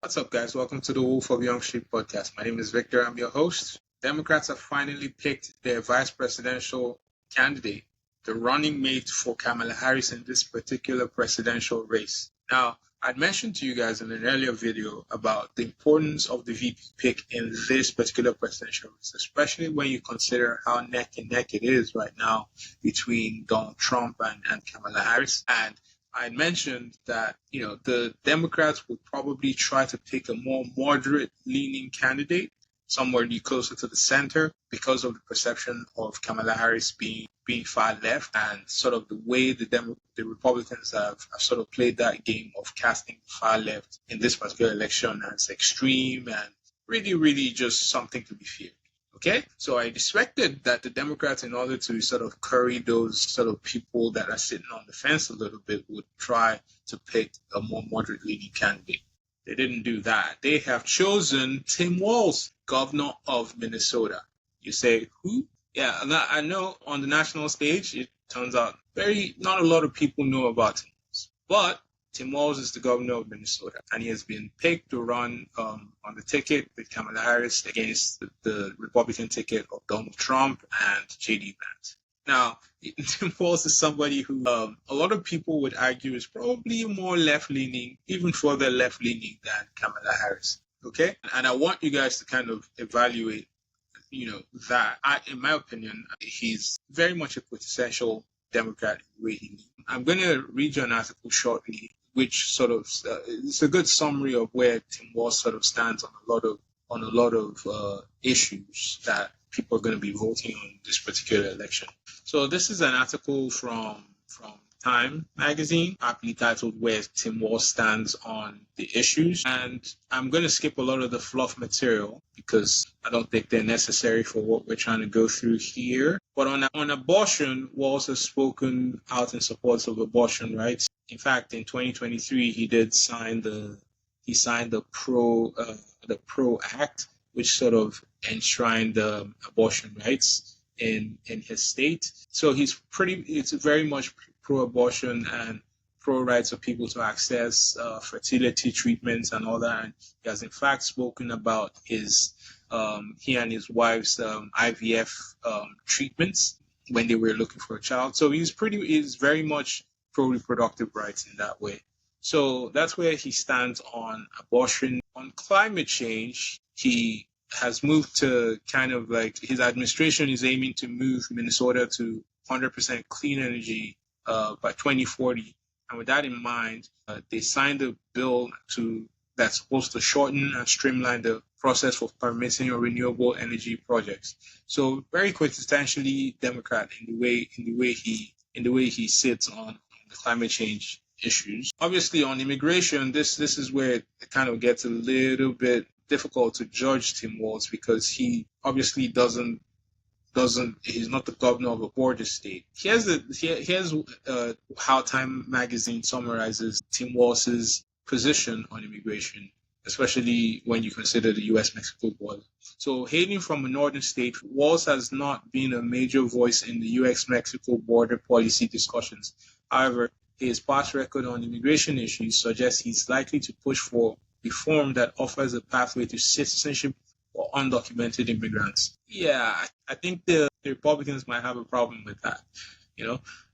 What's up, guys? Welcome to the Wolf of Young Sheep podcast. My name is Victor. I'm your host. Democrats have finally picked their vice presidential candidate, the running mate for Kamala Harris in this particular presidential race. Now, I'd mentioned to you guys in an earlier video about the importance of the VP pick in this particular presidential race, especially when you consider how neck and neck it is right now between Donald Trump and Kamala Harris. And I mentioned that, the Democrats would probably try to pick a more moderate leaning candidate, somewhere closer to the center, because of the perception of Kamala Harris being far left and sort of the way the Republicans have sort of played that game of casting far left in this particular election as extreme and really, really just something to be feared. Okay, so I expected that the Democrats, in order to sort of curry those sort of people that are sitting on the fence a little bit, would try to pick a more moderate leaning candidate. They didn't do that. They have chosen Tim Walz, governor of Minnesota. You say, who? Yeah, I know on the national stage, it turns out not a lot of people know about Tim Walz. But Tim Walz is the governor of Minnesota, and he has been picked to run on the ticket with Kamala Harris against the Republican ticket of Donald Trump and J.D. Vance. Now, Tim Walz is somebody who a lot of people would argue is probably more left-leaning, even further left-leaning than Kamala Harris. Okay? And I want you guys to kind of evaluate, that. In my opinion, he's very much a quintessential Democrat in the way he leads. I'm going to read you an article shortly, which sort of it's a good summary of where Tim Walz sort of stands on a lot of issues that people are going to be voting on this particular election. So this is an article from Time magazine, aptly titled "Where Tim Walz Stands on the Issues," and I'm going to skip a lot of the fluff material because I don't think they're necessary for what we're trying to go through here. But on abortion, Walz has spoken out in support of abortion rights. In fact, in 2023, he signed the Pro Act, which sort of enshrined abortion rights in his state. So it's very much pro-abortion and pro-rights of people to access fertility treatments and all that. And he has in fact spoken about he and his wife's IVF treatments when they were looking for a child. So he's very much pro-reproductive rights in that way. So that's where he stands on abortion. On climate change, he has moved to kind of like his administration is aiming to move Minnesota to 100% clean energy by 2040. And with that in mind, they signed a bill that's supposed to shorten and streamline the process for permitting renewable energy projects. So very quintessentially Democrat in the way he sits on the climate change issues. Obviously, on immigration, this is where it kind of gets a little bit difficult to judge Tim Walz because he obviously he's not the governor of a border state. Here's how Time magazine summarizes Tim Walz's position on immigration, especially when you consider the U.S.-Mexico border. So hailing from a northern state, Walz has not been a major voice in the U.S.-Mexico border policy discussions. However, his past record on immigration issues suggests he's likely to push for reform that offers a pathway to citizenship for undocumented immigrants. Yeah, I think the Republicans might have a problem with that,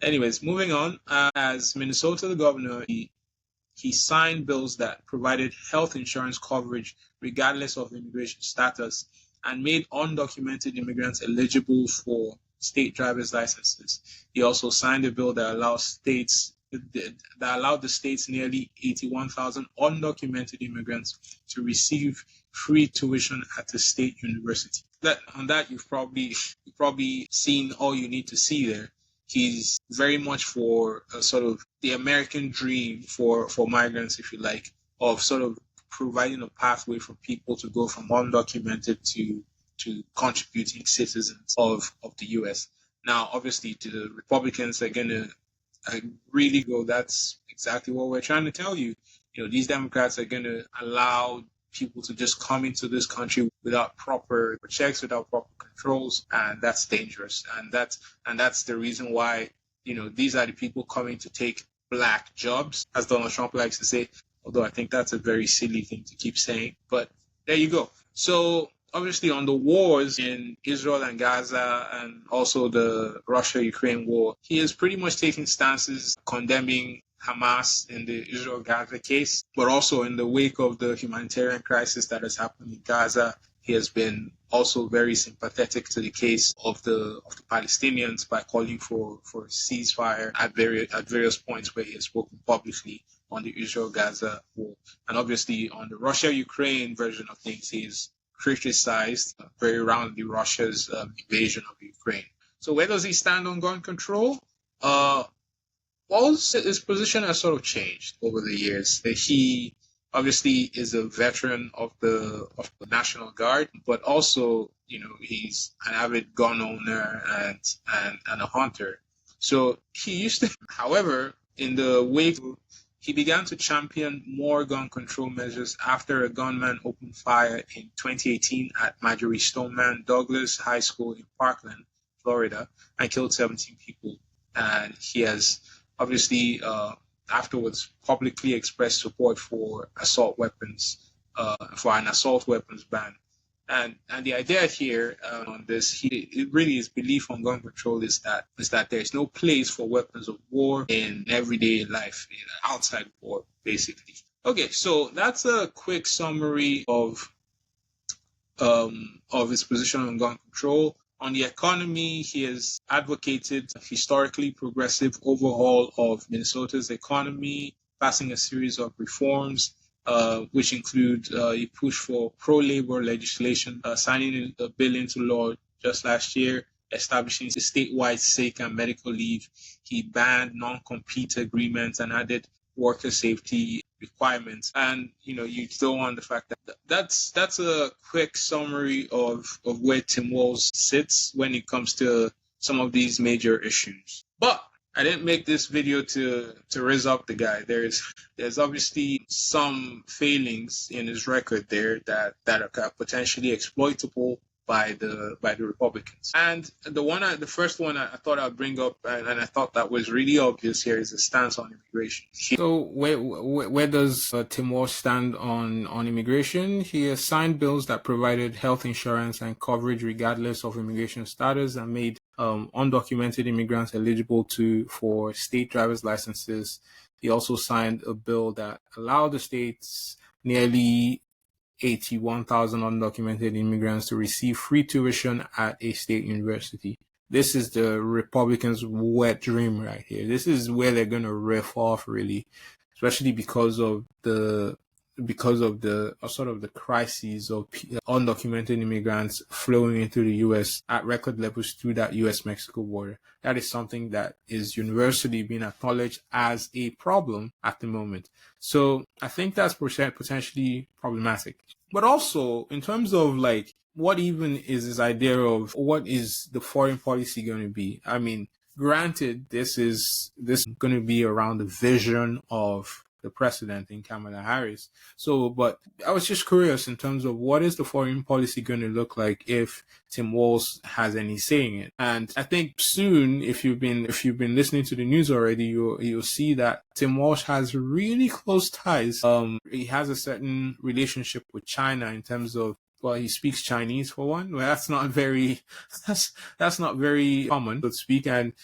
Anyways, moving on. As Minnesota governor, he signed bills that provided health insurance coverage regardless of immigration status and made undocumented immigrants eligible for state driver's licenses. He also signed a bill that allowed the state's nearly 81,000 undocumented immigrants to receive free tuition at the state university. You've probably seen all you need to see there. He's very much for sort of the American dream for migrants, if you like, of sort of providing a pathway for people to go from undocumented to contributing citizens of the U.S. Now, obviously, to the Republicans, they're going to really go, that's exactly what we're trying to tell you. These Democrats are going to allow people to just come into this country without proper checks, without proper controls, and that's dangerous. And that's the reason why, these are the people coming to take black jobs, as Donald Trump likes to say. although I think that's a very silly thing to keep saying. But there you go. So obviously on the wars in Israel and Gaza and also the Russia-Ukraine war, he is pretty much taking stances condemning Hamas in the Israel-Gaza case, but also in the wake of the humanitarian crisis that has happened in Gaza, he has been also very sympathetic to the case of the Palestinians by calling for a ceasefire at various points where he has spoken publicly on the Israel-Gaza war. And obviously on the Russia-Ukraine version of things, he's criticized very roundly Russia's invasion of Ukraine. So where does he stand on gun control? Walz, his position has sort of changed over the years. He obviously is a veteran of the National Guard, but also, he's an avid gun owner and a hunter. So he used to, however, in the wake, he began to champion more gun control measures after a gunman opened fire in 2018 at Marjorie Stoneman Douglas High School in Parkland, Florida, and killed 17 people. And he has obviously afterwards publicly expressed support for assault weapons, for an assault weapons ban. And the idea here on this, it really his belief on gun control is that there's no place for weapons of war in everyday life, outside war, basically. Okay, so that's a quick summary of his position on gun control. On the economy, he has advocated a historically progressive overhaul of Minnesota's economy, passing a series of reforms, which include a push for pro-labor legislation, signing a bill into law just last year, establishing statewide sick and medical leave. He banned non-compete agreements and added worker safety requirements. And you throw on the fact that that's a quick summary of where Tim Walz sits when it comes to some of these major issues. But I didn't make this video to raise up the guy. There's obviously some failings in his record there that are potentially exploitable by the Republicans. And the first one I thought I'd bring up, and I thought that was really obvious here, is the stance on immigration. So where does Tim Walz stand on immigration? He has signed bills that provided health insurance and coverage regardless of immigration status and made undocumented immigrants eligible for state driver's licenses. He also signed a bill that allowed the states nearly 81,000 undocumented immigrants to receive free tuition at a state university. This is the Republicans' wet dream right here. This is where they're going to riff off, really, especially because of the sort of the crises of undocumented immigrants flowing into the U.S. at record levels through that U.S.-Mexico border. That is something that is universally being acknowledged as a problem at the moment. So I think that's potentially problematic. But also, in terms of what even is this idea of what is the foreign policy going to be? I mean, granted, this is going to be around the vision of the president in Kamala Harris. So, but I was just curious in terms of what is the foreign policy going to look like if Tim Walz has any say in it. And I think soon, if you've been listening to the news already, you'll see that Tim Walz has really close ties. He has a certain relationship with China in terms of, well, he speaks Chinese for one. Well, that's not very common, so to speak. And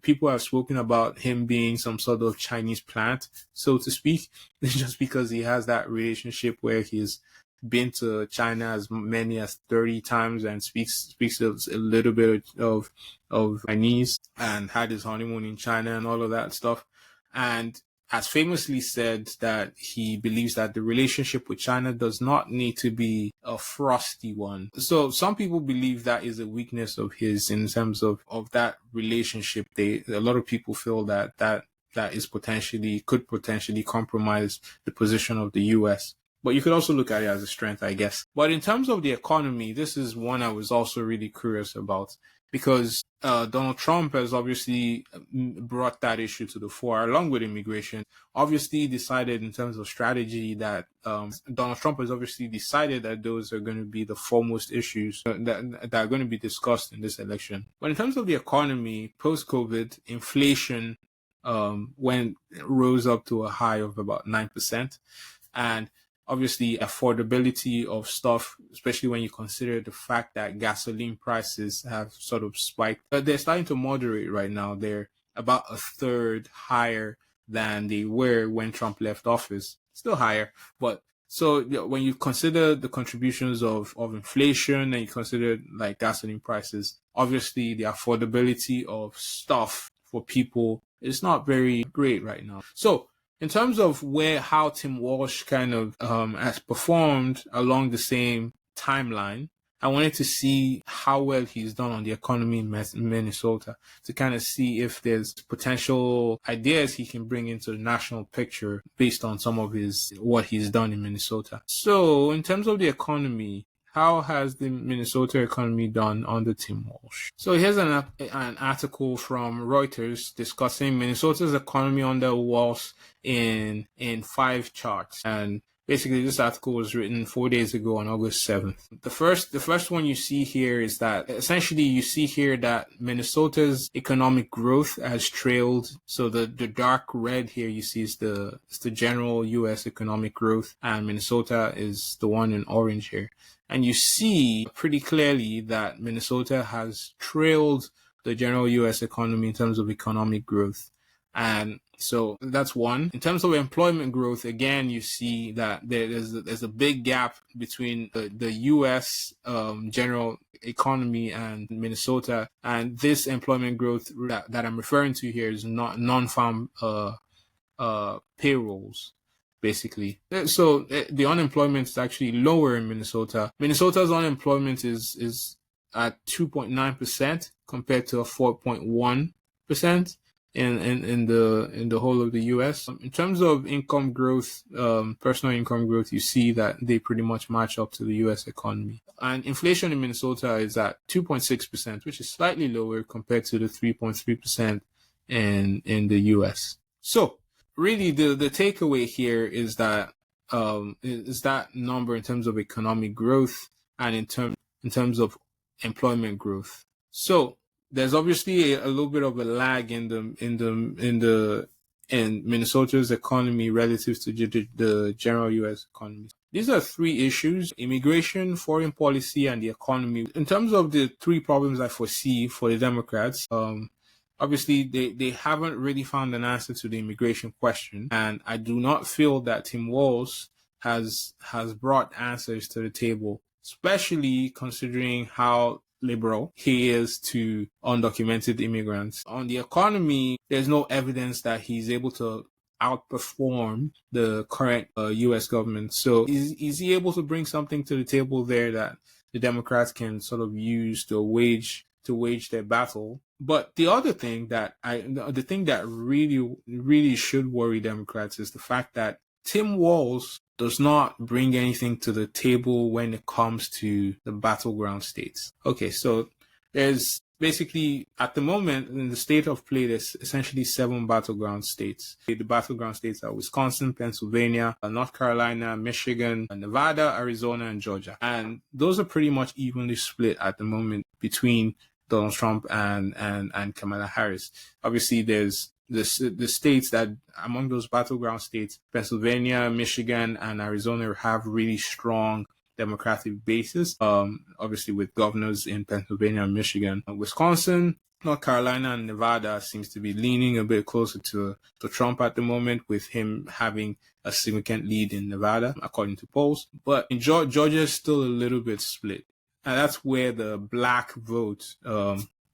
people have spoken about him being some sort of Chinese plant, so to speak, just because he has that relationship where he's been to China as many as 30 times and speaks a little bit of Chinese and had his honeymoon in China and all of that stuff. And has famously said that he believes that the relationship with China does not need to be a frosty one. So some people believe that is a weakness of his in terms of that relationship. A lot of people feel that could potentially compromise the position of the US. But you could also look at it as a strength, I guess. But in terms of the economy, this is one I was also really curious about, because Donald Trump has obviously brought that issue to the fore, along with immigration. Obviously decided in terms of strategy that Donald Trump has obviously decided that those are going to be the foremost issues that are going to be discussed in this election. But in terms of the economy, post-COVID, inflation, when it rose up to a high of about 9%. And obviously affordability of stuff, especially when you consider the fact that gasoline prices have sort of spiked. But they're starting to moderate right now. They're about a third higher than they were when Trump left office. Still higher, but so when you consider the contributions of inflation and you consider like gasoline prices, obviously the affordability of stuff for people is not very great right now. So in terms of how Tim Walz kind of has performed along the same timeline, I wanted to see how well he's done on the economy in Minnesota to kind of see if there's potential ideas he can bring into the national picture based on some of what he's done in Minnesota. So in terms of the economy, how has the Minnesota economy done under Tim Walz? So here's an article from Reuters discussing Minnesota's economy under Walz in 5 charts. And basically, this article was written 4 days ago on August 7th. The first one you see here is that essentially you see here that Minnesota's economic growth has trailed. So the dark red here you see is the general U.S. economic growth, and Minnesota is the one in orange here. And you see pretty clearly that Minnesota has trailed the general U.S. economy in terms of economic growth. And so that's one. In terms of employment growth, again, you see that there's a big gap between the U.S. General economy and Minnesota. And this employment growth that I'm referring to here is not non-farm payrolls, basically. So the unemployment is actually lower in Minnesota. Minnesota's unemployment is at 2.9% compared to a 4.1% in the whole of the U.S. In terms of income growth, personal income growth, you see that they pretty much match up to the U.S. economy. And inflation in Minnesota is at 2.6%, which is slightly lower compared to the 3.3% in the U.S. So really, the takeaway here is that number in terms of economic growth and in terms of employment growth. So there's obviously a little bit of a lag in Minnesota's economy relative to the general U.S. economy. These are 3 issues: immigration, foreign policy, and the economy. In terms of the 3 problems I foresee for the Democrats, obviously, they haven't really found an answer to the immigration question, and I do not feel that Tim Walz has brought answers to the table, especially considering how liberal he is to undocumented immigrants. On the economy, there's no evidence that he's able to outperform the current U.S. government. So is he able to bring something to the table there that the Democrats can sort of use to wage their battle? But the other thing that really should worry Democrats is the fact that Tim Walz does not bring anything to the table when it comes to the battleground states. Okay, so there's basically, at the moment, in the state of play, there's essentially 7 battleground states. The battleground states are Wisconsin, Pennsylvania, North Carolina, Michigan, Nevada, Arizona, and Georgia. And those are pretty much evenly split at the moment between Donald Trump and Kamala Harris. Obviously, there's the states that, among those battleground states, Pennsylvania, Michigan, and Arizona have really strong Democratic bases, obviously with governors in Pennsylvania and Michigan. Wisconsin, North Carolina, and Nevada seems to be leaning a bit closer to Trump at the moment, with him having a significant lead in Nevada, according to polls. But in Georgia is still a little bit split. And that's where the black vote,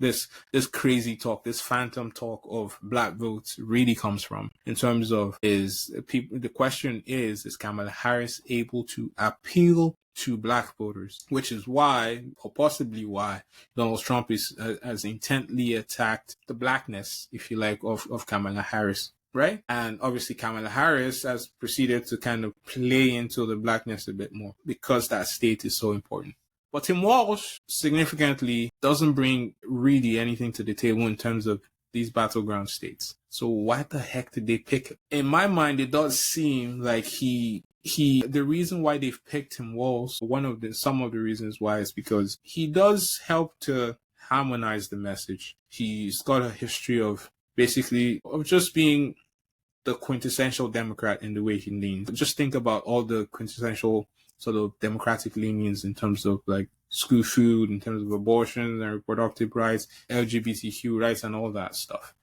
this crazy talk, this phantom talk of black votes really comes from, in terms of the question is Kamala Harris able to appeal to black voters, which is why, or possibly why, Donald Trump has intently attacked the blackness, if you like, of Kamala Harris. Right? And obviously Kamala Harris has proceeded to kind of play into the blackness a bit more because that state is so important. But Tim Walz significantly doesn't bring really anything to the table in terms of these battleground states. So why the heck did they pick him? In my mind, it does seem like the reason why they've picked Tim Walz, some of the reasons why, is because he does help to harmonize the message. He's got a history of basically of just being the quintessential Democrat in the way he leans. Just think about all the quintessential sort of democratic leanings in terms of like school food, in terms of abortion and reproductive rights, LGBTQ rights, and all that stuff.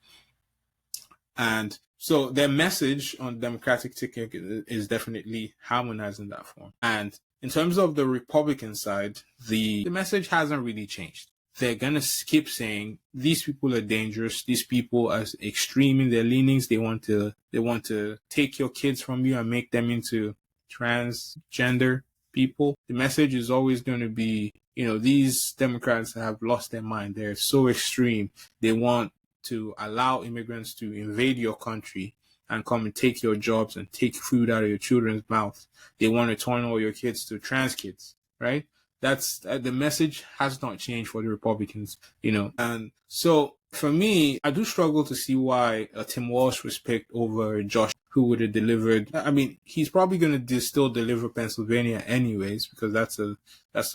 And so their message on Democratic ticket is definitely harmonizing that form. And in terms of the Republican side, the message hasn't really changed. They're going to keep saying these people are dangerous. These people are extreme in their leanings. They want to take your kids from you and make them into transgender people. The message is always going to be, these Democrats have lost their mind. They're so extreme. They want to allow immigrants to invade your country and come and take your jobs and take food out of your children's mouths. They want to turn all your kids to trans kids, right? That's the message has not changed for the Republicans, And so for me, I do struggle to see why Tim Walz was picked over Josh, who would have delivered. I mean, he's probably going to still deliver Pennsylvania anyways, because that's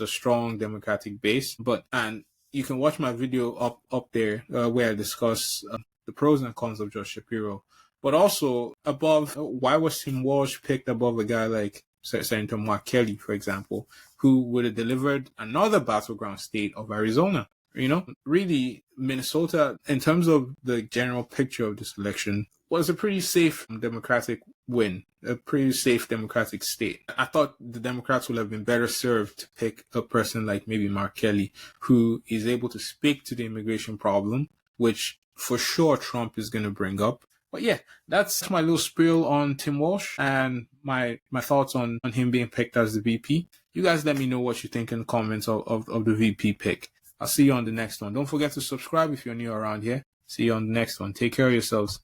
a strong Democratic base. And you can watch my video up there where I discuss the pros and cons of Josh Shapiro. But also why was Tim Walz picked above a guy like Senator Mark Kelly, for example, who would have delivered another battleground state of Arizona? Really, Minnesota, in terms of the general picture of this election, was a pretty safe Democratic win, a pretty safe Democratic state. I thought the Democrats would have been better served to pick a person like maybe Mark Kelly, who is able to speak to the immigration problem, which for sure Trump is going to bring up. But yeah, that's my little spiel on Tim Walz and my thoughts on him being picked as the VP. You guys let me know what you think in the comments of the VP pick. I'll see you on the next one. Don't forget to subscribe if you're new around here. See you on the next one. Take care of yourselves.